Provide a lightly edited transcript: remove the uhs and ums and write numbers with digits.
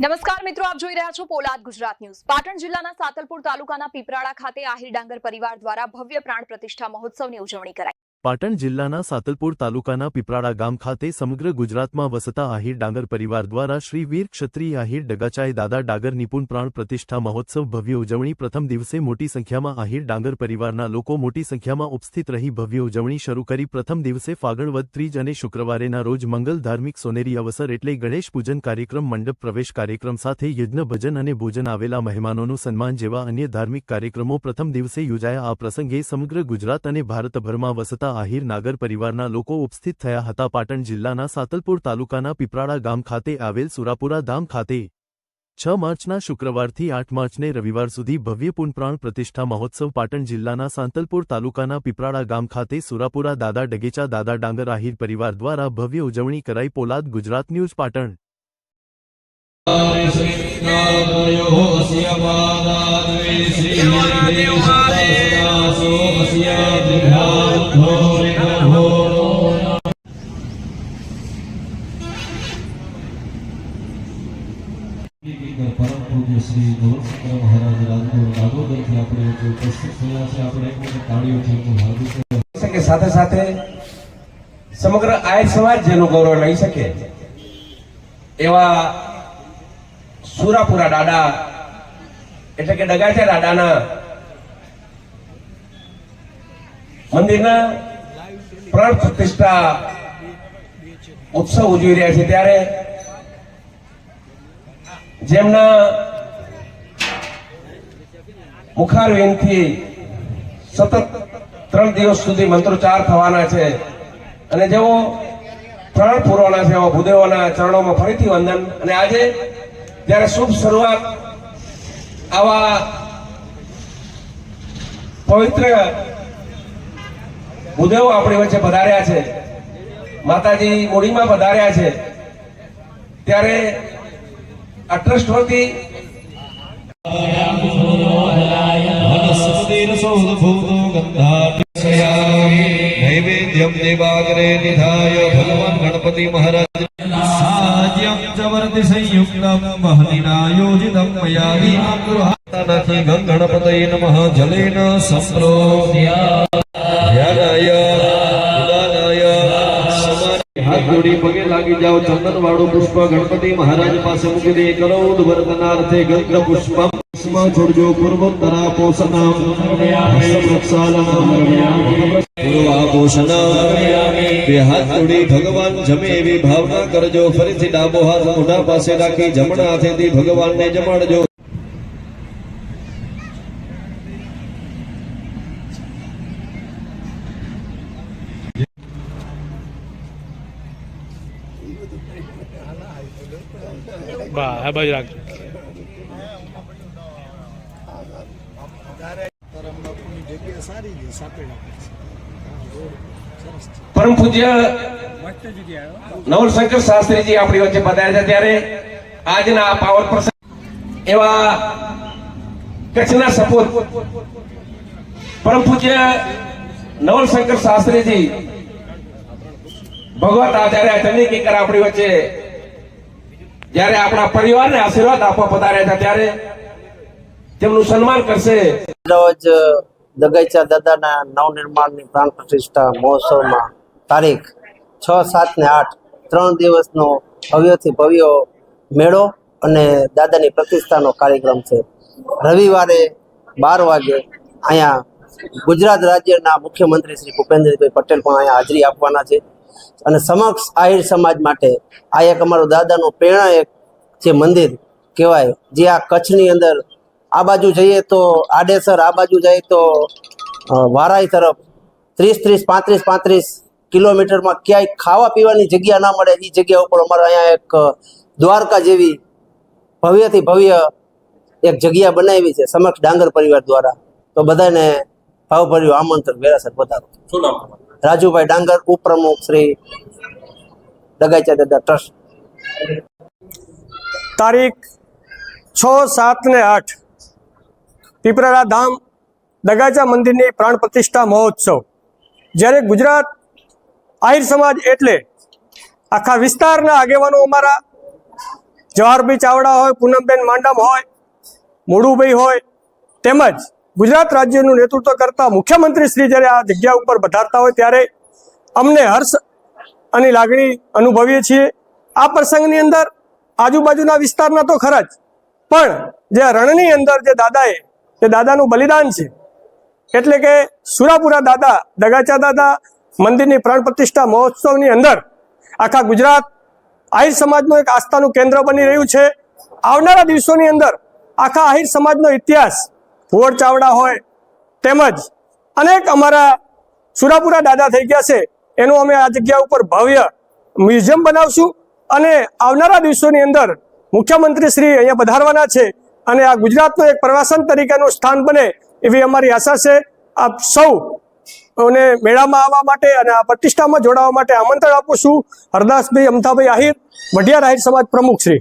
નમસ્કાર મિત્રો, આપ જોઈ રહ્યા છો પોલાદ ગુજરાત ન્યૂઝ। પાટણ જિલ્લાના સાતલપુર તાલુકાના પીપરાળા ખાતે આહિર ડાંગર પરિવાર દ્વારા ભવ્ય પ્રાણ પ્રતિષ્ઠા મહોત્સવની ઉજવણી કરાઈ। પાટણ જિલ્લાના સાતલપુર તાલુકાના પીપરાળા ગામ ખાતે સમગ્ર ગુજરાતમાં વસતા આહિર ડાંગર પરિવાર દ્વારા શ્રી વીર ક્ષત્રિય આહિર ડગાચાય દાદા ડાગર નિપુણ પ્રાણ પ્રતિષ્ઠા મહોત્સવ ભવ્ય ઉજવણી। પ્રથમ દિવસે મોટી સંખ્યામાં આહિર ડાંગર પરિવારના લોકો મોટી સંખ્યામાં ઉપસ્થિત રહી ભવ્ય ઉજવણી શરૂ કરી। પ્રથમ દિવસે ફાગણ વદ ત્રીજ અને શુક્રવારેના રોજ મંગલ ધાર્મિક સોનેરી અવસર એટલે ગણેશ પૂજન કાર્યક્રમ, મંડપ પ્રવેશ કાર્યક્રમ સાથે યજ્ઞ ભજન અને ભોજન, આવેલા મહેમાનોનું સન્માન જેવા અન્ય ધાર્મિક કાર્યક્રમો પ્રથમ દિવસે યોજાયા। આ પ્રસંગે સમગ્ર ગુજરાત અને ભારતભરમાં વસતા આહિર નાગર પરિવારના લોકો ઉપસ્થિત થયા હતા। પાટણ જિલ્લાના સાતલપુર તાલુકાના પીપરાળા ગામ ખાતે આવેલ સુરાપુરા ધામ ખાતે 6 માર્ચના શુક્રવારથી 8 માર્ચને રવિવાર સુધી ભવ્ય પુનઃપ્રાણ પ્રતિષ્ઠા મહોત્સવ। પાટણ જિલ્લાના સાતલપુર તાલુકાના પીપરાળા ગામ ખાતે સુરાપુરા દાદા ડગેચા દાદા ડાંગર આહિર પરિવાર દ્વારા ભવ્ય ઉજવણી કરાઈ। પોલાદ ગુજરાત ન્યૂઝ પાટણ। परम पूज्य श्री नवलशंकर महाराज राजगुरु नागोदरથી આપણે ઉપસ્થિત થયા છે। આપણે એક વખત તાળીઓથી એમનું હાર્દિક કે સાથે સાથે સમગ્ર આહિર સમાજ જેનું ગૌરવ લઈ શકે એવા સુરાપુરા દાદા એટલે કે ડગાચા દાદાના મંદિરના પ્રાણ પ્રતિષ્ઠા ઉત્સવ ઉજવી રહ્યા છે। ત્યારે જેમના મુખારવિંદથી સતત 3 દિવસ સુધી મંત્રોચ્ચાર થવાના છે અને જેઓ પ્રાણ પૂરવાના છે એવા ભૂદેવોના ચરણોમાં ફરીથી વંદન। અને આજે જ્યારે શુભ શરૂઆત આવા પવિત્ર ભૂદેવો આપણી વચ્ચે પધાર્યા છે, માતાજી મૂડીમાં પધાર્યા છે, ત્યારે આ ટ્રસ્ટ વતી નૈવેદ્યમ દેવાગ્રે નિધાય ભગવાન ગણપતિ મહારાજ સાજ્યમ ચવર્તિ સંયુક્તમ બહનિનાયોજિતમ મયાદિ આકૃહાતનથી ગણપતયે નમઃ જલેન સંપ્રોધ્યાય ઉદાનાય हाथ जोड़ी पगे लागी जाओ। चंदन वाड़ो पुष्प गणपति महाराज पास मूकी दे करोद वर्तनार्थे गंध पुष्पम स्म छोड़जो पूर्वोत्तरा पोषणम पूर्वापोषणम। बे हाथ जोड़ी भगवान जमे एवी भावना करजो। फरीथी डाबो हाथ मोढा पासे राखी जमणा हाथेथी भगवान ने जमाड़जो। પરમ પૂજ્ય નવલશંકર શાસ્ત્રીજી આપણી વચ્ચે પધાર્યા છે। ત્યારે આજના આ પાવન પ્રસંગ એવા કચ્છના સપૂત પરમ પૂજ્ય નવલશંકર શાસ્ત્રીજી ભગવત આચાર્ય ચંદ્રિકેકર આપણી વચ્ચે જ્યારે આપણા પરિવારને આશીર્વાદ આપવા પધાર્યા હતા ત્યારે તેમનું સન્માન કરશે। રોજ ડગાચા દાદાના નવનિર્માણની પ્રાણ પ્રતિષ્ઠા મહોત્સવમાં તારીખ 6, 7 ને 8 3 દિવસનો ભવ્યથી ભવ્ય મેળો અને દાદાની પ્રતિષ્ઠાનો કાર્યક્રમ છે। રવિવારે 12 વાગે અહીંયા ગુજરાત રાજ્યના મુખ્યમંત્રી શ્રી ભૂપેન્દ્રભાઈ પટેલ પણ અહીંયા હાજરી આપવાના છે અને સમક્ષ આહિર સમાજ માટે આ એક અમારું દાદાનું પ્રેરણા એક જે મંદિર કહેવાય, જે આ કચ્છની અંદર આ બાજુ જઈએ તો આડેસર, આ બાજુ જઈએ તો વારાઈ તરફ 30, 35 કિલોમીટરમાં ક્યાંય ખાવા પીવાની જગ્યા ના મળે એ જગ્યા ઉપર અમારે અહીંયા એક દ્વારકા જેવી ભવ્યથી ભવ્ય એક જગ્યા બનાવી છે સમક્ષ ડાંગર પરિવાર દ્વારા। તો બધાને ભાવભર્યું આમંત્રણ, વેરાસર પધારો। શું નામ? રાજુભાઈ ડાંગર, ઉપપ્રમુખ શ્રી ડગાચા દાદા ટ્રસ્ટ। તારીખ 6, 7 ને 8 પીપરાળા ધામ ડગાચા મંદિરની પ્રાણ પ્રતિષ્ઠા મહોત્સવ। જ્યારે ગુજરાત આહિર સમાજ એટલે આખા વિસ્તારના આગેવાનો અમારા જવાહરભાઈ ચાવડા હોય, પૂનમબેન માડમ હોય, મોડુભાઈ હોય, તેમજ ગુજરાત રાજ્યનું નેતૃત્વ કરતા મુખ્યમંત્રી શ્રી જ્યારે આ જગ્યા ઉપર પધારતા હોય ત્યારે અમને હર્ષ અને લાગણી અનુભવીએ છીએ. આ પ્રસંગની અંદર આજુબાજુના વિસ્તારના તો ખરા જ, પણ જે રણની અંદર જે દાદાનું બલિદાન છે, એટલે કે સુરાપુરા દાદા દગાચા દાદા મંદિરની પ્રાણ પ્રતિષ્ઠા મહોત્સવની અંદર આખા ગુજરાત આહિર સમાજનું એક આસ્થાનું કેન્દ્ર બની રહ્યું છે. આવનારા દિવસોની અંદર આખા આહિર સમાજનો ઇતિહાસ ભુવડ ચાવડા હોય તેમજ અનેક અમારા સુરાપુરા દાદા થઈ ગયા છે, એનું અમે આ જગ્યા ઉપર ભવ્ય મ્યુઝિયમ બનાવશું અને આવનારા દિવસોની અંદર મુખ્યમંત્રી શ્રી અહીંયા પધારવાના છે અને આ ગુજરાતનું એક પ્રવાસન તરીકેનું સ્થાન બને એવી અમારી આશા છે. આપ સૌ અને મેળામાં આવવા માટે અને આ પ્રતિષ્ઠામાં જોડાવા માટે આમંત્રણ આપું છું. હરદાસભાઈ અમથાભાઈ આહિર, વઢિયાર આહિર સમાજ પ્રમુખ શ્રી.